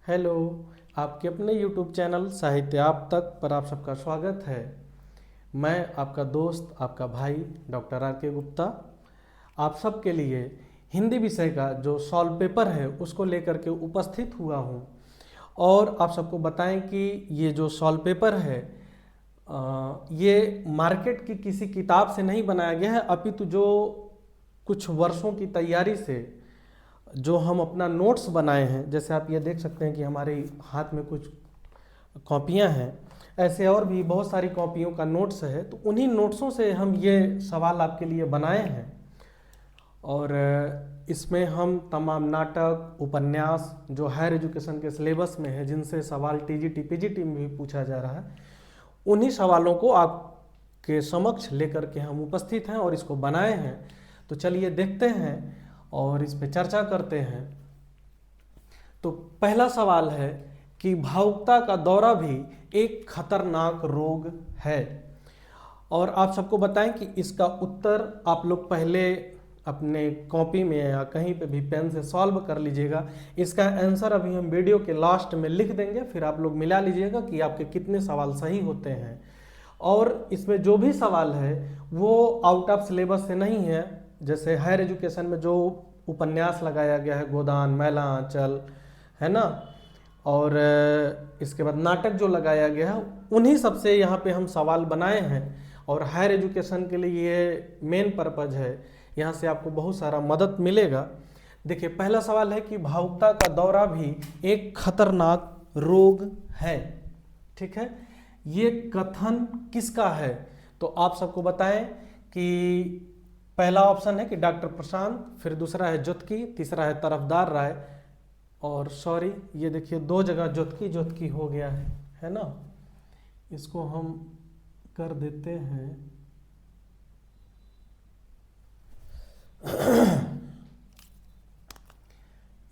Hello. आपके अपने YouTube channel साहित्य आप तक पर आप सबका स्वागत है। मैं आपका दोस्त, आपका भाई डॉक्टर आर के गुप्ता आप सबके लिए हिंदी विषय का जो सॉल्व पेपर है उसको लेकर के उपस्थित हुआ हूँ। और आप सबको बताएं कि ये जो सॉल्व पेपर है ये मार्केट की किसी किताब से नहीं बनाया गया है, अपितु जो कुछ वर्षों की तैयारी से जो हम अपना नोट्स बनाए हैं, जैसे आप ये देख सकते हैं कि हमारे हाथ में कुछ कॉपियां हैं, ऐसे और भी बहुत सारी कॉपियों का नोट्स है। तो उन्हीं नोट्सों से हम ये सवाल आपके लिए बनाए हैं। और इसमें हम तमाम नाटक, उपन्यास जो हायर एजुकेशन के सिलेबस में है, जिनसे सवाल टीजीटी पीजीटी में भी पूछा जा रहा है, उन्हीं सवालों को आपके समक्ष लेकर के हम उपस्थित हैं और इसको बनाए हैं। तो चलिए देखते हैं और इस पे चर्चा करते हैं। तो पहला सवाल है कि भावुकता का दौरा भी एक खतरनाक रोग है। और आप सबको बताएं कि इसका उत्तर आप लोग पहले अपने कॉपी में या कहीं पे भी पेन से सॉल्व कर लीजिएगा। इसका आंसर अभी हम वीडियो के लास्ट में लिख देंगे, फिर आप लोग मिला लीजिएगा कि आपके कितने सवाल सही होते हैं। और इसमें जो भी सवाल है वो आउट ऑफ सिलेबस से नहीं है। जैसे हायर एजुकेशन में जो उपन्यास लगाया गया है, गोदान, मैला आंचल, है ना, और इसके बाद नाटक जो लगाया गया है, उन्हीं सब से यहाँ पे हम सवाल बनाए हैं। और हायर एजुकेशन के लिए ये मेन पर्पज है, यहाँ से आपको बहुत सारा मदद मिलेगा। देखिए पहला सवाल है कि भावुकता का दौरा भी एक खतरनाक रोग है। ठीक है, ये कथन किसका है? तो आप सबको बताएं कि पहला ऑप्शन है कि डॉक्टर प्रशांत, फिर दूसरा है जुत्की, तीसरा है तरफदार राय। और सॉरी, ये देखिए दो जगह जुत्की जुत्की हो गया है ना, इसको हम कर देते हैं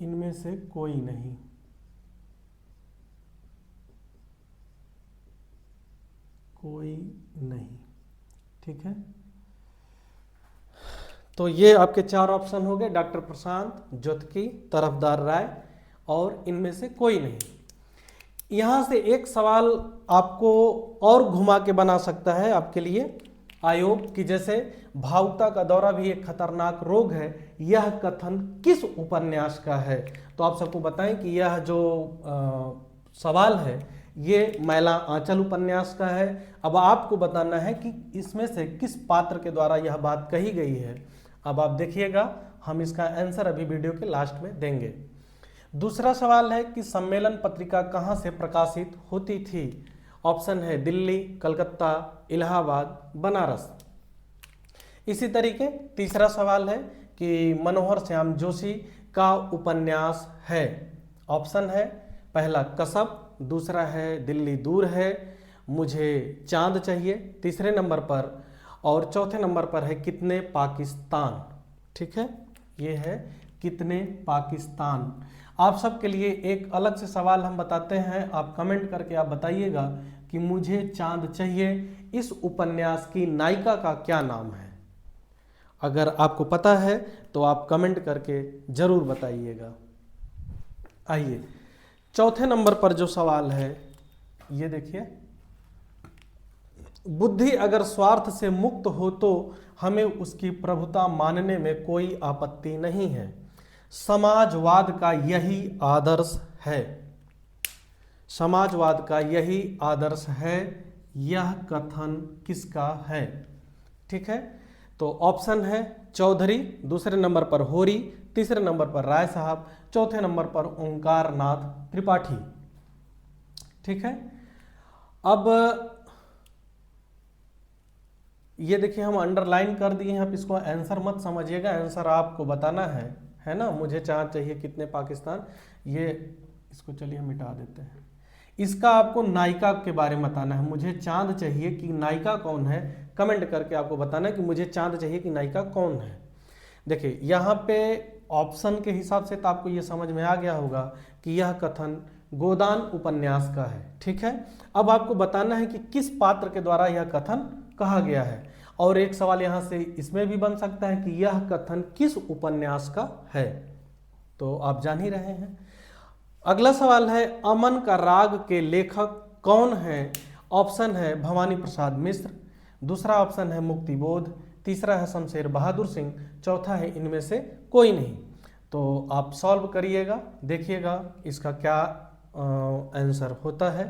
इनमें से कोई नहीं। कोई नहीं, ठीक है। तो ये आपके चार ऑप्शन हो गए, डॉक्टर प्रशांत, जुत्की, तरफदार राय और इनमें से कोई नहीं। यहाँ से एक सवाल आपको और घुमा के बना सकता है आपके लिए आयोग की, जैसे भावुकता का दौरा भी एक खतरनाक रोग है, यह कथन किस उपन्यास का है? तो आप सबको बताएं कि यह जो सवाल है ये मैला आंचल उपन्यास का है। अब आपको बताना है कि इसमें से किस पात्र के द्वारा यह बात कही गई है। अब आप देखिएगा, हम इसका आंसर अभी वीडियो के लास्ट में देंगे। दूसरा सवाल है कि सम्मेलन पत्रिका कहाँ से प्रकाशित होती थी? ऑप्शन है दिल्ली, कलकत्ता, इलाहाबाद, बनारस। इसी तरीके तीसरा सवाल है कि मनोहर श्याम जोशी का उपन्यास है। ऑप्शन है पहला कसब, दूसरा है दिल्ली दूर है, मुझे चांद चाहिए तीसरे नंबर पर, और चौथे नंबर पर है कितने पाकिस्तान। ठीक है, ये है कितने पाकिस्तान। आप सबके लिए एक अलग से सवाल हम बताते हैं, आप कमेंट करके आप बताइएगा कि मुझे चांद चाहिए, इस उपन्यास की नायिका का क्या नाम है? अगर आपको पता है तो आप कमेंट करके जरूर बताइएगा। आइए चौथे नंबर पर जो सवाल है ये देखिए, बुद्धि अगर स्वार्थ से मुक्त हो तो हमें उसकी प्रभुता मानने में कोई आपत्ति नहीं है। समाजवाद का यही आदर्श है। समाजवाद का यही आदर्श है, यह कथन किसका है? ठीक है, तो ऑप्शन है चौधरी, दूसरे नंबर पर होरी, तीसरे नंबर पर राय साहब, चौथे नंबर पर ओंकार नाथ त्रिपाठी। ठीक है, अब ये देखिए हम अंडरलाइन कर दिए हैं, आप इसको आंसर मत समझिएगा, आंसर आपको बताना है ना। मुझे चांद चाहिए कितने पाकिस्तान, ये इसको चलिए हम मिटा देते हैं। इसका आपको नायिका के बारे में बताना है, मुझे चांद चाहिए कि नायिका कौन है, कमेंट करके आपको बताना है कि मुझे चांद चाहिए कि नायिका कौन है। देखिए यहाँ पे ऑप्शन के हिसाब से तो आपको ये समझ में आ गया होगा कि यह कथन गोदान उपन्यास का है। ठीक है, अब आपको बताना है कि किस पात्र के द्वारा यह कथन कहा गया है। और एक सवाल यहाँ से इसमें भी बन सकता है कि यह कथन किस उपन्यास का है, तो आप जान ही रहे हैं। अगला सवाल है, अमन का राग के लेखक कौन है? ऑप्शन है भवानी प्रसाद मिश्र, दूसरा ऑप्शन है मुक्ति बोध, तीसरा है शमशेर बहादुर सिंह, चौथा है इनमें से कोई नहीं। तो आप सॉल्व करिएगा, देखिएगा इसका क्या आंसर होता है।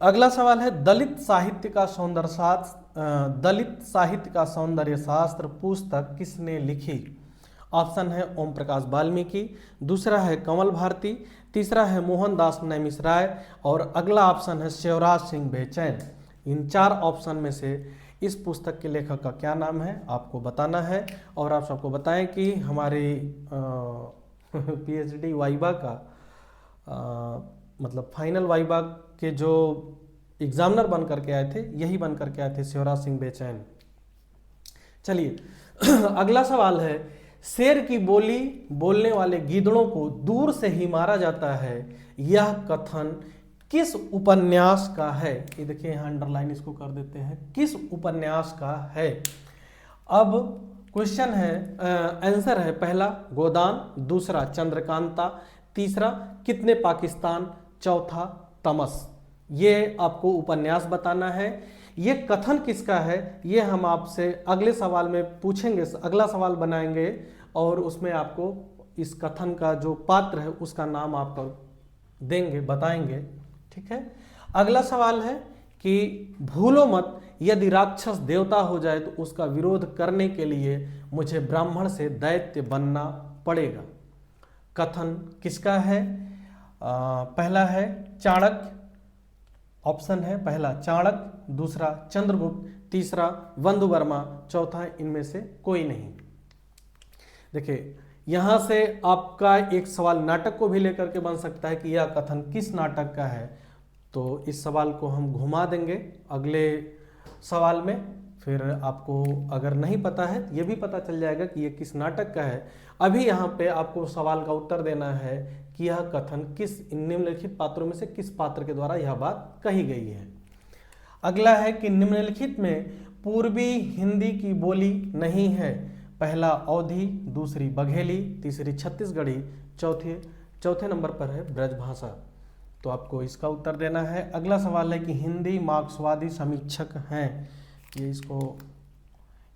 अगला सवाल है, दलित साहित्य का सौंदर्य शास्त्र पुस्तक किसने लिखी? ऑप्शन है ओम प्रकाश वाल्मीकि, दूसरा है कमल भारती, तीसरा है मोहनदास नैमिषराय और अगला ऑप्शन है शिवराज सिंह बेचैन। इन 4 ऑप्शन में से इस पुस्तक के लेखक का क्या नाम है आपको बताना है। और आप सबको बताएं कि हमारे पीएचडी वाइवा का मतलब फाइनल वाइवा के जो एग्जामिनर बन करके आए थे, यही बन करके आए थे, शिवराज सिंह बेचैन। चलिए अगला सवाल है, शेर की बोली बोलने वाले गीदड़ों को दूर से ही मारा जाता है, यह कथन किस उपन्यास का है? ये देखिए यहाँ अंडरलाइन इसको कर देते हैं, किस उपन्यास का है। अब क्वेश्चन है, आंसर है पहला गोदान, दूसरा चंद्रकांता, तीसरा कितने पाकिस्तान, चौथा तमस। ये आपको उपन्यास बताना है। ये कथन किसका है ये हम आपसे अगले सवाल में पूछेंगे, अगला सवाल बनाएंगे और उसमें आपको इस कथन का जो पात्र है उसका नाम आपको देंगे, बताएंगे, ठीक है। अगला सवाल है कि भूलो मत, यदि राक्षस देवता हो जाए तो उसका विरोध करने के लिए मुझे ब्राह्मण से दैत्य बनना पड़ेगा। कथन किसका है? पहला है चाणक्य, ऑप्शन है पहला चाणक्य, दूसरा चंद्रगुप्त, तीसरा बंधु वर्मा, चौथा इनमें से कोई नहीं। देखिए यहां से आपका एक सवाल नाटक को भी लेकर के बन सकता है कि यह कथन किस नाटक का है। तो इस सवाल को हम घुमा देंगे अगले सवाल में, फिर आपको अगर नहीं पता है तो ये भी पता चल जाएगा कि ये किस नाटक का है। अभी यहाँ पे आपको सवाल का उत्तर देना है कि यह कथन किस निम्नलिखित पात्रों में से किस पात्र के द्वारा यह बात कही गई है। अगला है कि निम्नलिखित में पूर्वी हिंदी की बोली नहीं है। पहला अवधी, दूसरी बघेली, तीसरी छत्तीसगढ़ी, चौथे नंबर पर है ब्रजभाषा। तो आपको इसका उत्तर देना है। अगला सवाल है कि हिंदी मार्क्सवादी समीक्षक हैं, ये इसको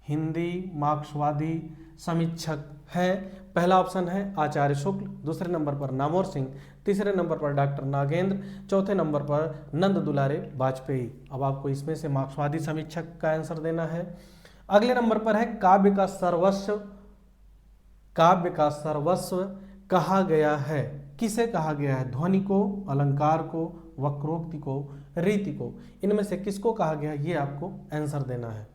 हिंदी मार्क्सवादी समीक्षक है। पहला ऑप्शन है आचार्य शुक्ल, दूसरे नंबर पर नामोर सिंह, तीसरे नंबर पर डॉक्टर नागेंद्र, चौथे नंबर पर नंद दुलारे वाजपेयी। अब आपको इसमें से मार्क्सवादी समीक्षक का आंसर देना है। अगले नंबर पर है काव्य का सर्वस्व कहा गया है। किसे कहा गया है? ध्वनि को, अलंकार को, वक्रोक्ति को, रीति को। इनमें से किसको कहा गया है ये आपको आंसर देना है।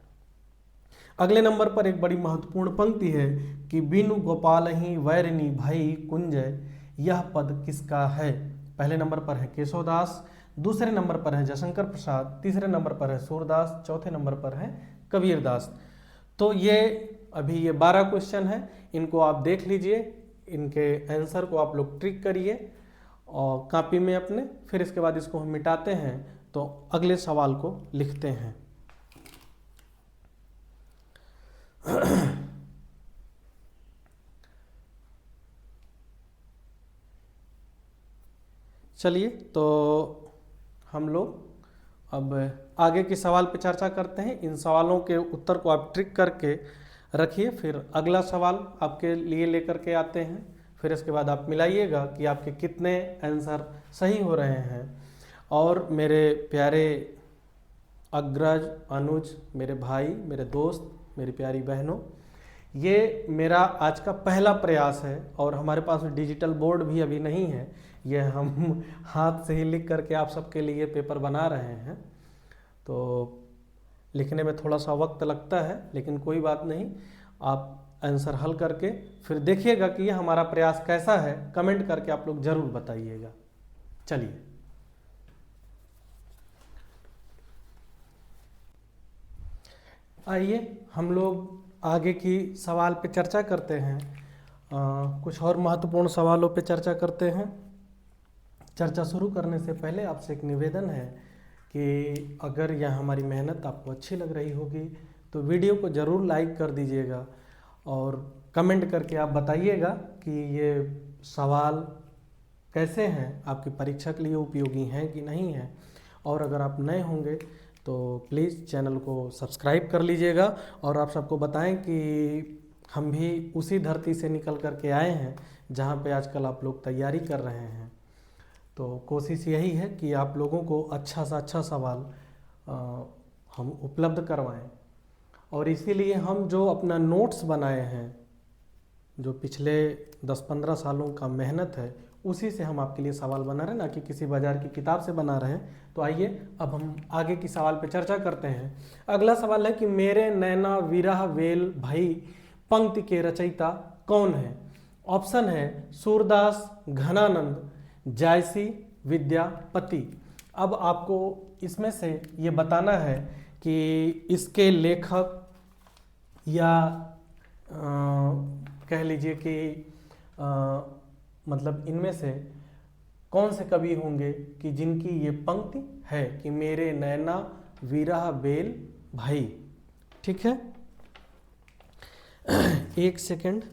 अगले नंबर पर एक बड़ी महत्वपूर्ण पंक्ति है कि बिनु गोपाल ही वैरिणी भई कुंजय, यह पद किसका है? पहले नंबर पर है केशवदास, दूसरे नंबर पर है जयशंकर प्रसाद, तीसरे नंबर पर है सूरदास, चौथे नंबर पर है कबीरदास। तो ये अभी ये 12 क्वेश्चन है, इनको आप देख लीजिए, इनके आंसर को आप लोग ट्रिक करिए और कॉपी में अपने, फिर इसके बाद इसको हम मिटाते हैं तो अगले सवाल को लिखते हैं। चलिए तो हम लोग अब आगे के सवाल पे चर्चा करते हैं। इन सवालों के उत्तर को आप ट्रिक करके रखिए, फिर अगला सवाल आपके लिए लेकर के आते हैं। फिर इसके बाद आप मिलाइएगा कि आपके कितने आंसर सही हो रहे हैं। और मेरे प्यारे अग्रज, अनुज, मेरे भाई, मेरे दोस्त, मेरी प्यारी बहनों, ये मेरा आज का पहला प्रयास है और हमारे पास डिजिटल बोर्ड भी अभी नहीं है। ये हम हाथ से ही लिख करके आप सबके लिए पेपर बना रहे हैं, तो लिखने में थोड़ा सा वक्त लगता है, लेकिन कोई बात नहीं। आप आंसर हल करके फिर देखिएगा कि ये हमारा प्रयास कैसा है, कमेंट करके आप लोग ज़रूर बताइएगा। चलिए आइए हम लोग आगे की सवाल पे चर्चा करते हैं। कुछ और महत्वपूर्ण सवालों पे चर्चा करते हैं। चर्चा शुरू करने से पहले आपसे एक निवेदन है कि अगर यह हमारी मेहनत आपको अच्छी लग रही होगी तो वीडियो को ज़रूर लाइक कर दीजिएगा और कमेंट करके आप बताइएगा कि ये सवाल कैसे हैं, आपकी परीक्षा के लिए उपयोगी हैं कि नहीं हैं। और अगर आप नए होंगे तो प्लीज़ चैनल को सब्सक्राइब कर लीजिएगा। और आप सबको बताएं कि हम भी उसी धरती से निकल कर के आए हैं जहां पे आजकल आप लोग तैयारी कर रहे हैं। तो कोशिश यही है कि आप लोगों को अच्छा सा अच्छा सवाल हम उपलब्ध करवाएं। और इसीलिए हम जो अपना नोट्स बनाए हैं, जो पिछले 10-15 सालों का मेहनत है, उसी से हम आपके लिए सवाल बना रहे हैं, ना कि किसी बाजार की किताब से बना रहे हैं। तो आइए अब हम आगे की सवाल पे चर्चा करते हैं। अगला सवाल है कि मेरे नैना विरह वेल भई पंक्ति के रचयिता कौन है। ऑप्शन है सूरदास, घनानंद, जायसी, विद्यापति। अब आपको इसमें से ये बताना है कि इसके लेखक या कह लीजिए कि मतलब इनमें से कौन से कवि होंगे कि जिनकी ये पंक्ति है कि मेरे नैना विरह बेल भाई। ठीक है, एक सेकंड।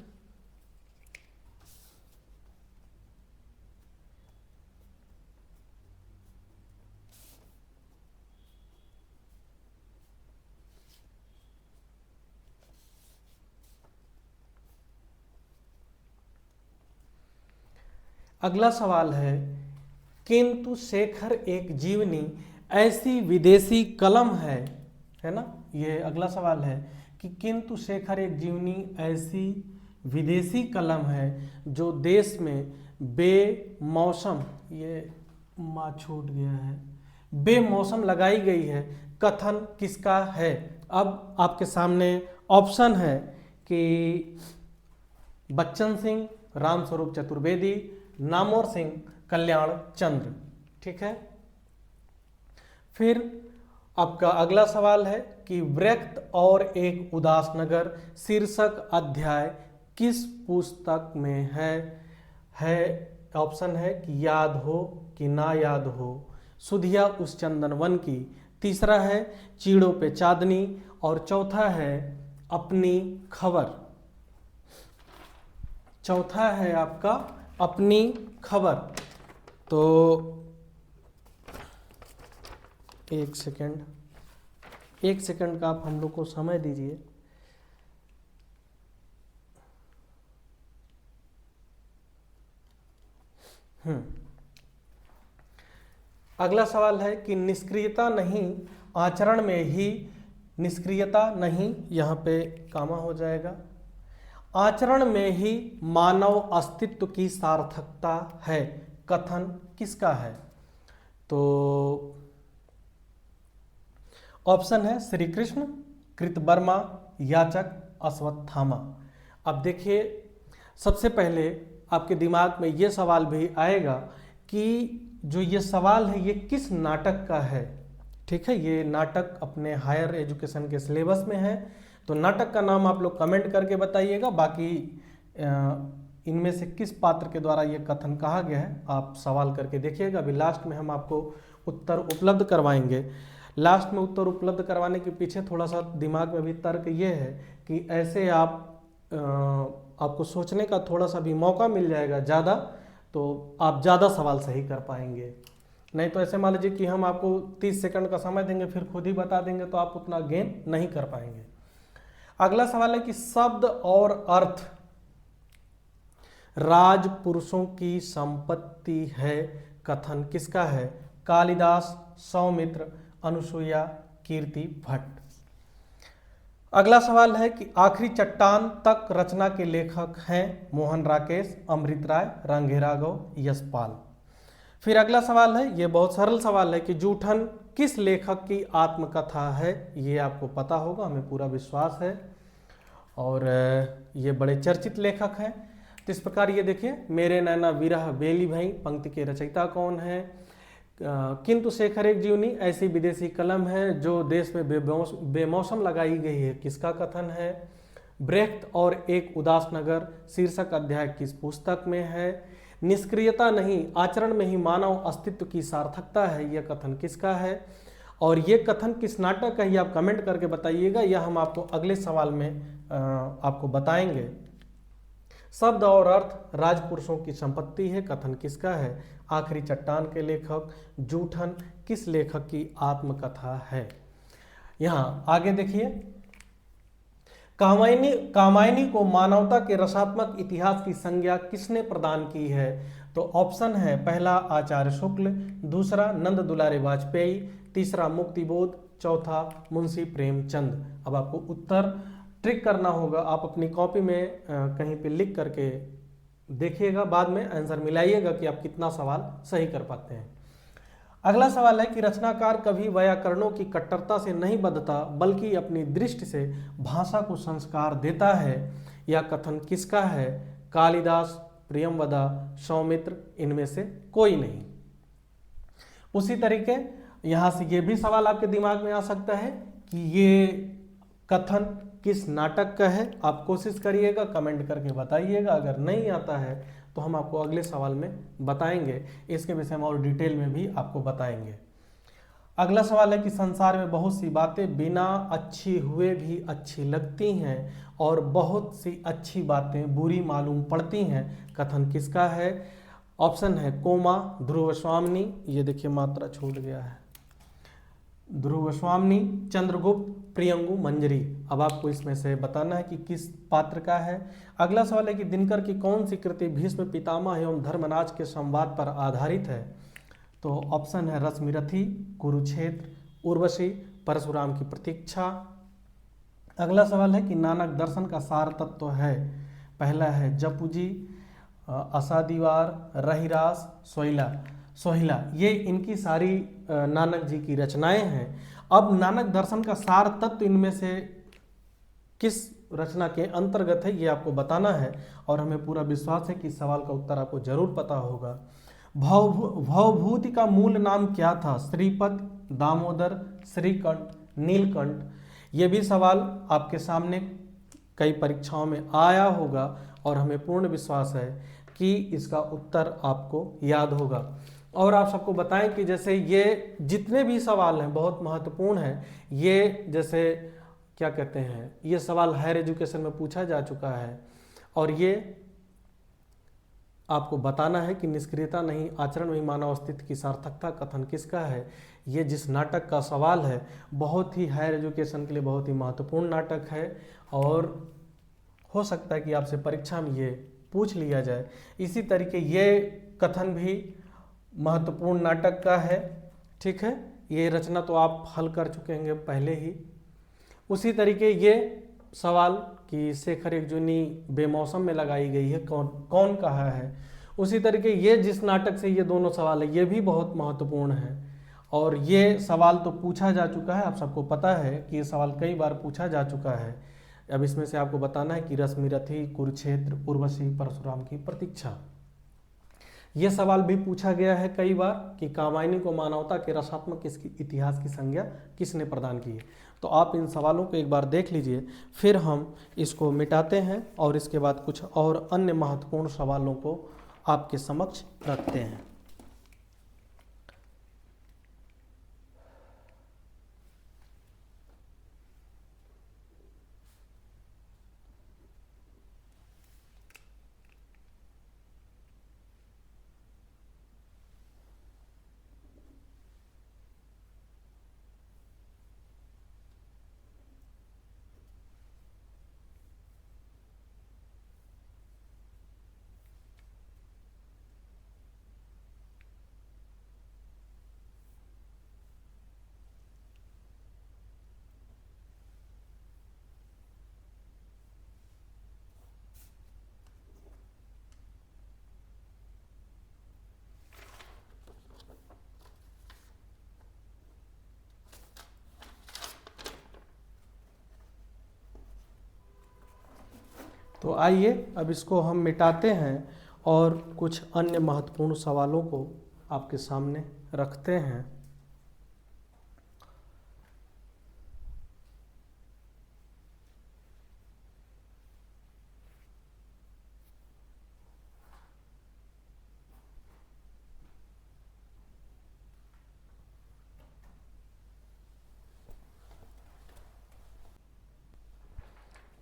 अगला सवाल है किंतु शेखर एक जीवनी ऐसी विदेशी कलम है ना। ये अगला सवाल है कि किंतु शेखर एक जीवनी ऐसी विदेशी कलम है जो देश में बेमौसम, ये माँ छूट गया है, बेमौसम लगाई गई है, कथन किसका है। अब आपके सामने ऑप्शन है कि बच्चन सिंह, रामस्वरूप चतुर्वेदी, नामवर सिंह, कल्याण चंद्र। ठीक है, फिर आपका अगला सवाल है कि व्यक्त और एक उदास नगर शीर्षक अध्याय किस पुस्तक में है ऑप्शन है कि याद हो कि ना याद हो, सुधिया उस चंदन वन की, तीसरा है चीड़ों पे चांदनी, और चौथा है अपनी खबर। चौथा है आपका अपनी खबर। तो एक सेकंड का आप हम लोग को समय दीजिए। अगला सवाल है कि निष्क्रियता नहीं आचरण में ही, निष्क्रियता नहीं, यहाँ पे कामा हो जाएगा, आचरण में ही मानव अस्तित्व की सार्थकता है, कथन किसका है। तो ऑप्शन है श्री कृष्ण, कृतवर्मा, याचक, अश्वत्थामा। अब देखिए, सबसे पहले आपके दिमाग में ये सवाल भी आएगा कि जो ये सवाल है ये किस नाटक का है। ठीक है, ये नाटक अपने हायर एजुकेशन के सिलेबस में है। तो नाटक का नाम आप लोग कमेंट करके बताइएगा। बाकी इनमें से किस पात्र के द्वारा ये कथन कहा गया है आप सवाल करके देखिएगा। अभी लास्ट में हम आपको उत्तर उपलब्ध करवाएंगे। लास्ट में उत्तर उपलब्ध करवाने के पीछे थोड़ा सा दिमाग में भी तर्क ये है कि ऐसे आपको सोचने का थोड़ा सा भी मौका मिल जाएगा ज़्यादा, तो आप ज़्यादा सवाल सही कर पाएंगे। नहीं तो ऐसे मान लीजिए कि हम आपको 30 सेकंड का समय देंगे फिर खुद ही बता देंगे तो आप उतना गेन नहीं कर पाएंगे। अगला सवाल है कि शब्द और अर्थ राजपुरुषों की संपत्ति है, कथन किसका है। कालिदास, सौमित्र, अनुसुईया, कीर्ति भट्ट। अगला सवाल है कि आखिरी चट्टान तक रचना के लेखक हैं मोहन राकेश, अमृत राय, रंगे राघव, यशपाल। फिर अगला सवाल है, ये बहुत सरल सवाल है कि जूठन किस लेखक की आत्मकथा है। ये आपको पता होगा, हमें पूरा विश्वास है, और ये बड़े चर्चित लेखक हैं। तो इस प्रकार ये देखिए, मेरे नैना विरह बेली भई पंक्ति के रचयिता कौन है। किंतु शेखर एक जीवनी ऐसी विदेशी कलम है जो देश में बेमौसम लगाई गई है, किसका कथन है। ब्रेख्त और एक उदास नगर शीर्षक अध्याय किस पुस्तक में है। निष्क्रियता नहीं आचरण में ही मानव अस्तित्व की सार्थकता है, यह कथन किसका है। और ये कथन किस नाटक का, ये आप कमेंट करके बताइएगा, यह हम आपको अगले सवाल में आपको बताएंगे। शब्द और अर्थ राजपुरुषों की संपत्ति है, कथन किसका है? आखिरी चट्टान के लेखक जूठन किस लेखक की आत्मकथा है? यहाँ आगे देखिए, कामायनी को मानवता के रसात्मक इतिहास की संज्ञा किसने प्रदान की है? तो ऑप्शन है, पहला आचार्य शुक्ल, दूसरा नंद दुलारे वाजपेयी, तीसरा मुक्तिबोध, चौथा मुंशी प्रेमचंद। अब आपको उत्तर ट्रिक करना होगा, आप अपनी कॉपी में कहीं पे लिख करके देखिएगा, बाद में आंसर मिलाइएगा कि आप कितना सवाल सही कर पाते हैं। अगला सवाल है कि रचनाकार कभी व्याकरणों की कट्टरता से नहीं बंधता बल्कि अपनी दृष्टि से भाषा को संस्कार देता है। यह कथन किसका है? कालिदास, प्रियंवदा, सौमित्र, इनमें से कोई नहीं। उसी तरीके यहां से ये भी सवाल आपके दिमाग में आ सकता है कि ये कथन किस नाटक का है? आप कोशिश करिएगा, कमेंट करके बताइएगा। अगर नहीं आता है तो हम आपको अगले सवाल में बताएंगे, इसके विषय में और डिटेल में भी आपको बताएंगे। अगला सवाल है कि संसार में बहुत सी बातें बिना अच्छी हुए भी अच्छी लगती हैं और बहुत सी अच्छी बातें बुरी मालूम पड़ती हैं। कथन किसका है? ऑप्शन है कोमा, ध्रुव स्वामिनी, ये देखिए मात्रा छूट गया है, ध्रुव स्वामिनी, चंद्रगुप्त, प्रियंगु मंजरी। अब आपको इसमें से बताना है कि किस पात्र का है। अगला सवाल है कि दिनकर की कौन सी कृति भीष्म पितामह एवं धर्मराज के संवाद पर आधारित है? तो ऑप्शन है रश्मिरथी, कुरुक्षेत्र, उर्वशी, परशुराम की प्रतीक्षा। अगला सवाल है कि नानक दर्शन का सार तत्व है? पहला है जपुजी, असादीवार, रहिरास, सोहिला। ये इनकी सारी नानक जी की रचनाएं हैं। अब नानक दर्शन का सार तत्व इनमें से किस रचना के अंतर्गत है, ये आपको बताना है और हमें पूरा विश्वास है कि सवाल का उत्तर आपको जरूर पता होगा। भवभूति का मूल नाम क्या था? श्रीपद, दामोदर, श्रीकंठ, नीलकंठ। ये भी सवाल आपके सामने कई परीक्षाओं में आया होगा और हमें पूर्ण विश्वास है कि इसका उत्तर आपको याद होगा। और आप सबको बताएं कि जैसे ये जितने भी सवाल हैं बहुत महत्वपूर्ण हैं। ये जैसे क्या कहते हैं, ये सवाल हायर एजुकेशन में पूछा जा चुका है और ये आपको बताना है कि निष्क्रियता नहीं आचरण में मानव अस्तित्व की सार्थकता कथन किसका है। ये जिस नाटक का सवाल है बहुत ही हायर एजुकेशन के लिए बहुत ही महत्वपूर्ण नाटक है और हो सकता है कि आपसे परीक्षा में ये पूछ लिया जाए। इसी तरीके ये कथन भी महत्वपूर्ण नाटक का है, ठीक है। ये रचना तो आप हल कर चुके होंगे पहले ही। उसी तरीके ये सवाल कि शेखर एक जूनी बेमौसम में लगाई गई है कौन कहा है, उसी तरीके ये जिस नाटक से ये दोनों सवाल है ये भी बहुत महत्वपूर्ण है और ये सवाल तो पूछा जा चुका है। आप सबको पता है कि ये सवाल कई बार पूछा जा चुका है। अब इसमें से आपको बताना है कि रश्मिरथी, कुरुक्षेत्र, उर्वशी, परशुराम की प्रतीक्षा। ये सवाल भी पूछा गया है कई बार कि कामायनी को मानवता के रसात्मक इतिहास की संज्ञा किसने प्रदान की है। तो आप इन सवालों को एक बार देख लीजिए, फिर हम इसको मिटाते हैं और इसके बाद कुछ और अन्य महत्वपूर्ण सवालों को आपके समक्ष रखते हैं। तो आइए अब इसको हम मिटाते हैं और कुछ अन्य महत्वपूर्ण सवालों को आपके सामने रखते हैं।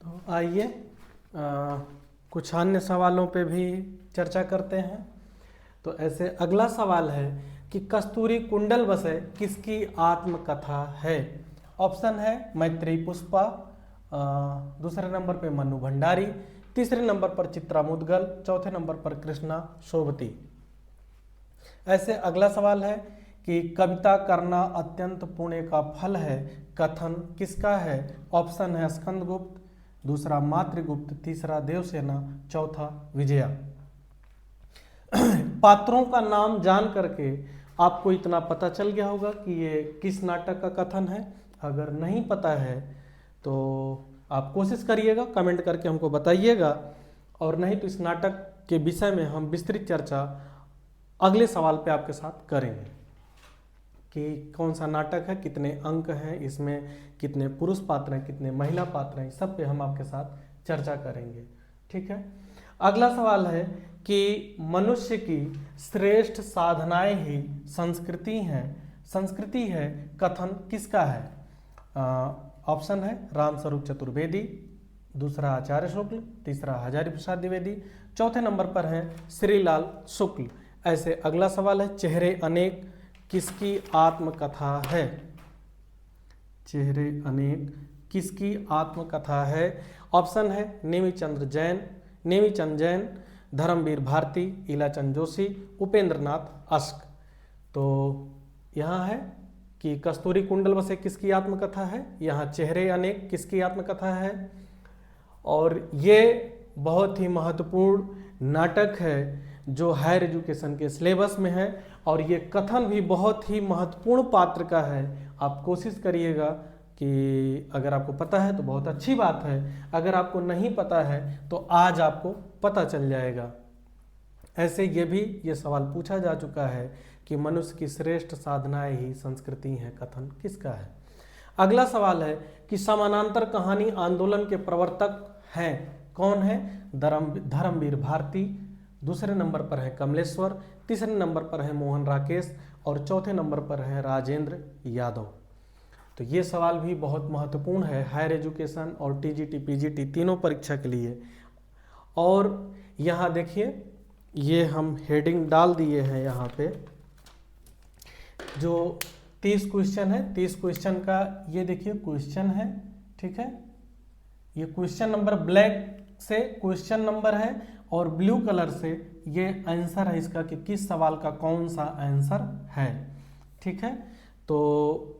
तो आइए कुछ अन्य सवालों पे भी चर्चा करते हैं। तो ऐसे अगला सवाल है कि कस्तूरी कुंडल बसे किसकी आत्मकथा है। ऑप्शन है मैत्रेयी पुष्पा, दूसरे नंबर पे मनु भंडारी, तीसरे नंबर पर चित्रा मुदगल, चौथे नंबर पर कृष्णा सोबती। ऐसे अगला सवाल है कि कविता करना अत्यंत पुण्य का फल है, कथन किसका है। ऑप्शन है स्कंदगुप्त, दूसरा मातृगुप्त, तीसरा देवसेना, चौथा विजया। पात्रों का नाम जान करके आपको इतना पता चल गया होगा कि ये किस नाटक का कथन है। अगर नहीं पता है तो आप कोशिश करिएगा, कमेंट करके हमको बताइएगा, और नहीं तो इस नाटक के विषय में हम विस्तृत चर्चा अगले सवाल पे आपके साथ करेंगे कि कौन सा नाटक है, कितने अंक हैं, इसमें कितने पुरुष पात्र हैं, कितने महिला पात्र हैं, सब पे हम आपके साथ चर्चा करेंगे। ठीक है। अगला सवाल है कि मनुष्य की श्रेष्ठ साधनाएं ही संस्कृति हैं, संस्कृति है, कथन किसका है। ऑप्शन है रामस्वरूप चतुर्वेदी, दूसरा आचार्य शुक्ल, तीसरा हजारी प्रसाद द्विवेदी, चौथे नंबर पर है श्रीलाल शुक्ल। ऐसे अगला सवाल है चेहरे अनेक किसकी आत्मकथा है। चेहरे अनेक किसकी आत्मकथा है। ऑप्शन है नेमीचंद जैन, धर्मवीर भारती, इलाचंद जोशी, उपेंद्र नाथ अश्क। तो यहाँ है कि कस्तूरी कुंडल बसे किसकी आत्मकथा है, यहाँ चेहरे अनेक किसकी आत्मकथा है। और ये बहुत ही महत्वपूर्ण नाटक है जो हायर एजुकेशन के सिलेबस में है, और ये कथन भी बहुत ही महत्वपूर्ण पात्र का है। आप कोशिश करिएगा कि अगर आपको पता है तो बहुत अच्छी बात है, अगर आपको नहीं पता है तो आज आपको पता चल जाएगा। ऐसे ये सवाल पूछा जा चुका है कि मनुष्य की श्रेष्ठ साधनाएं ही संस्कृति है, कथन किसका है। अगला सवाल है कि समानांतर कहानी आंदोलन के प्रवर्तक हैं, कौन है। धर्मवीर भारती, दूसरे नंबर पर है कमलेश्वर, तीसरे नंबर पर है मोहन राकेश, और चौथे नंबर पर है राजेंद्र यादव। तो ये सवाल भी बहुत महत्वपूर्ण है हायर एजुकेशन और टीजीटी पीजीटी तीनों परीक्षा के लिए। और यहाँ देखिए ये हम हेडिंग डाल दिए हैं यहाँ पे, जो 30 क्वेश्चन है, 30 क्वेश्चन का ये देखिए क्वेश्चन है। ठीक है, ये क्वेश्चन नंबर ब्लैक से क्वेश्चन नंबर है और ब्लू कलर से ये आंसर है इसका कि किस सवाल का कौन सा आंसर है। ठीक है, तो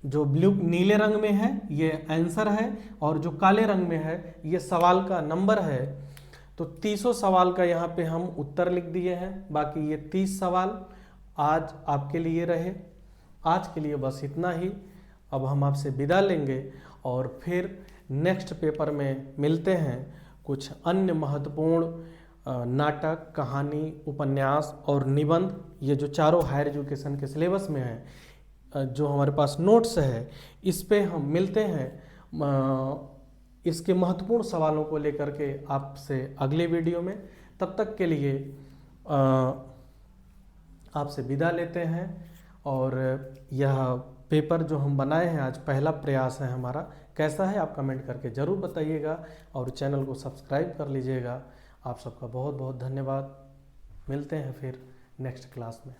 जो ब्लू नीले रंग में है ये आंसर है, और जो काले रंग में है ये सवाल का नंबर है। तो 30 सवाल का यहाँ पे हम उत्तर लिख दिए हैं। बाकी ये 30 सवाल आज आपके लिए रहे। आज के लिए बस इतना ही। अब हम आपसे विदा लेंगे और फिर नेक्स्ट पेपर में मिलते हैं। कुछ अन्य महत्वपूर्ण नाटक, कहानी, उपन्यास और निबंध, ये जो चारों हायर एजुकेशन के सिलेबस में है, जो हमारे पास नोट्स है, इस पे हम मिलते हैं इसके महत्वपूर्ण सवालों को लेकर के आपसे अगले वीडियो में। तब तक के लिए आपसे विदा लेते हैं। और यह पेपर जो हम बनाए हैं आज पहला प्रयास है हमारा, कैसा है आप कमेंट करके ज़रूर बताइएगा, और चैनल को सब्सक्राइब कर लीजिएगा। आप सबका बहुत बहुत धन्यवाद। मिलते हैं फिर नेक्स्ट क्लास में।